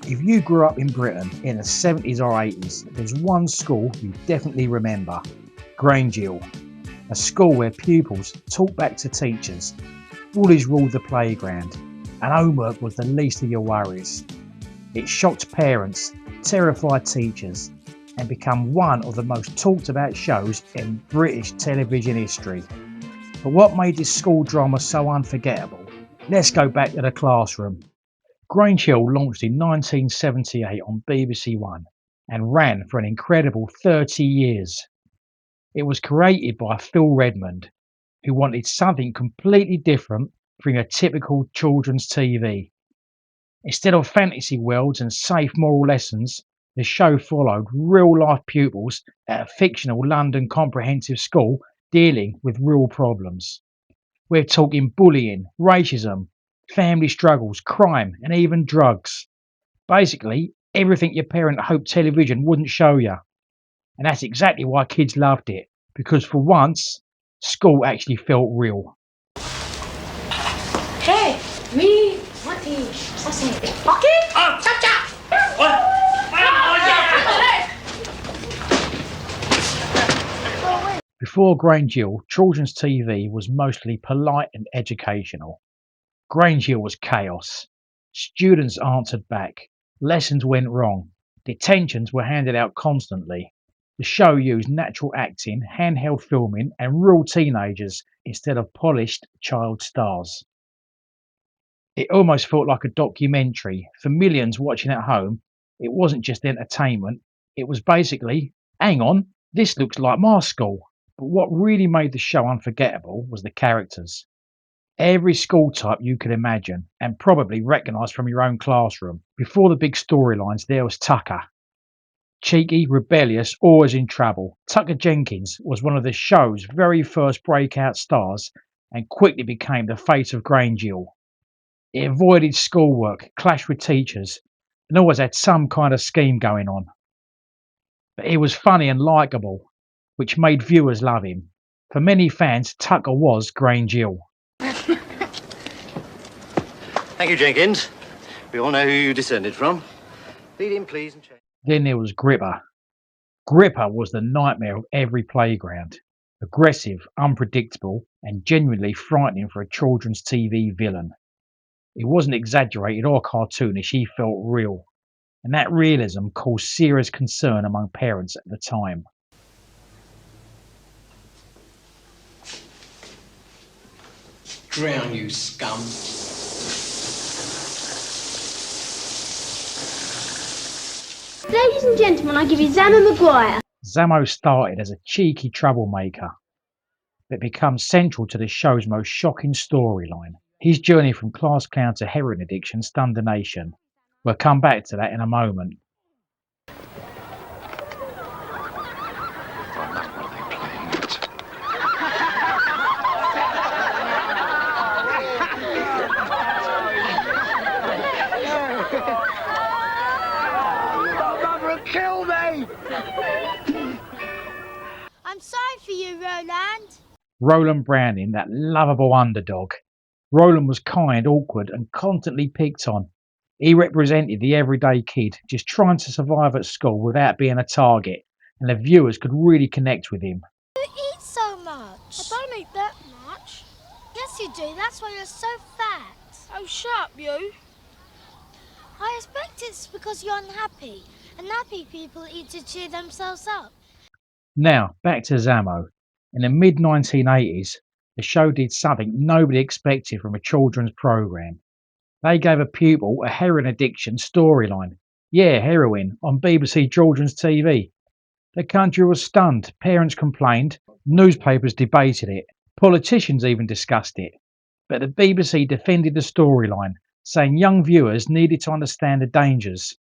If you grew up in Britain in the 70s or 80s, there's one school you definitely remember: Grange Hill, a school where pupils talked back to teachers, bullies ruled the playground, and homework was the least of your worries. It shocked parents, terrified teachers, and became one of the most talked about shows in British television history. But what made this school drama so unforgettable? Let's go back to the classroom. Grange Hill launched in 1978 on BBC One and ran for an incredible 30 years. It was created by Phil Redmond, who wanted something completely different from your typical children's TV. Instead of fantasy worlds and safe moral lessons, the show followed real life pupils at a fictional London comprehensive school dealing with real problems. We're talking bullying, racism, family struggles, crime, and even drugs. Basically, everything your parent hoped television wouldn't show you. And that's exactly why kids loved it, because for once, school actually felt real. Hey, we want to something. Okay? Chop chop! Before Grange Hill, children's TV was mostly polite and educational. Grange Hill was chaos. Students answered back. Lessons went wrong. Detentions were handed out constantly. The show used natural acting, handheld filming, and real teenagers instead of polished child stars. It almost felt like a documentary. For millions watching at home, it wasn't just entertainment, it was basically, hang on, this looks like my school. But what really made the show unforgettable was the characters. Every school type you could imagine, and probably recognise from your own classroom. Before the big storylines, there was Tucker. Cheeky, rebellious, always in trouble. Tucker Jenkins was one of the show's very first breakout stars and quickly became the face of Grange Hill. It avoided schoolwork, clashed with teachers, and always had some kind of scheme going on. But he was funny and likeable, which made viewers love him. For many fans, Tucker was Grange Hill. Thank you, Jenkins. We all know who you descended from. Lead in, please, and check. Then there was Gripper. Gripper was the nightmare of every playground. Aggressive, unpredictable, and genuinely frightening for a children's TV villain. He wasn't exaggerated or cartoonish, he felt real. And that realism caused serious concern among parents at the time. Drown, you scum. Ladies and gentlemen, I give you Zammo McGuire. Zamo started as a cheeky troublemaker, but becomes central to the show's most shocking storyline. His journey from class clown to heroin addiction stunned the nation. We'll come back to that in a moment. Kill me! I'm sorry for you, Roland. Roland Browning, that lovable underdog. Roland was kind, awkward, and constantly picked on. He represented the everyday kid, just trying to survive at school without being a target, and the viewers could really connect with him. You eat so much. I don't eat that much. Yes, you do. That's why you're so fat. Oh, shut up, you. I expect it's because you're unhappy, and happy people eat to cheer themselves up. Now, back to Zamo. In the mid-1980s, the show did something nobody expected from a children's programme. They gave a pupil a heroin addiction storyline. Yeah, heroin, on BBC children's TV. The country was stunned, parents complained, newspapers debated it, politicians even discussed it. But the BBC defended the storyline, saying young viewers needed to understand the dangers.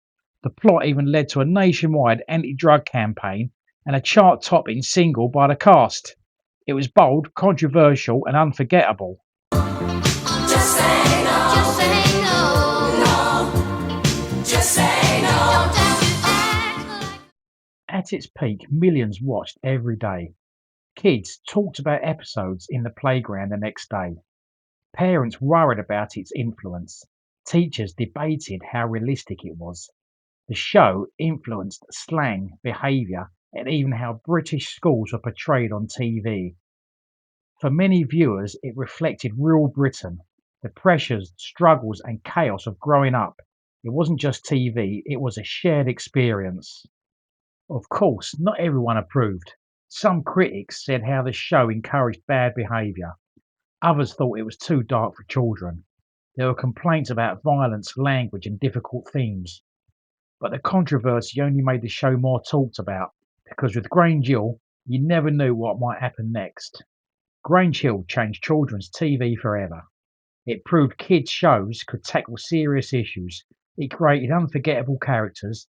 The plot even led to a nationwide anti-drug campaign and a chart-topping single by the cast. It was bold, controversial, and unforgettable. Just say no. Just say no. No. Just say no. At its peak, millions watched every day. Kids talked about episodes in the playground the next day. Parents worried about its influence. Teachers debated how realistic it was. The show influenced slang, behaviour, and even how British schools were portrayed on TV. For many viewers, it reflected real Britain, the pressures, struggles, and chaos of growing up. It wasn't just TV, it was a shared experience. Of course, not everyone approved. Some critics said how the show encouraged bad behaviour. Others thought it was too dark for children. There were complaints about violence, language, and difficult themes. But the controversy only made the show more talked about, because with Grange Hill, you never knew what might happen next. Grange Hill changed children's TV forever. It proved kids' shows could tackle serious issues. It created unforgettable characters,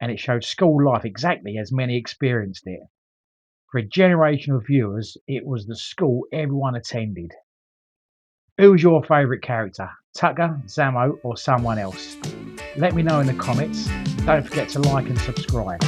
and it showed school life exactly as many experienced it. For a generation of viewers, it was the school everyone attended. Who's your favourite character? Tucker, Zamo, or someone else? Let me know in the comments. Don't forget to like and subscribe.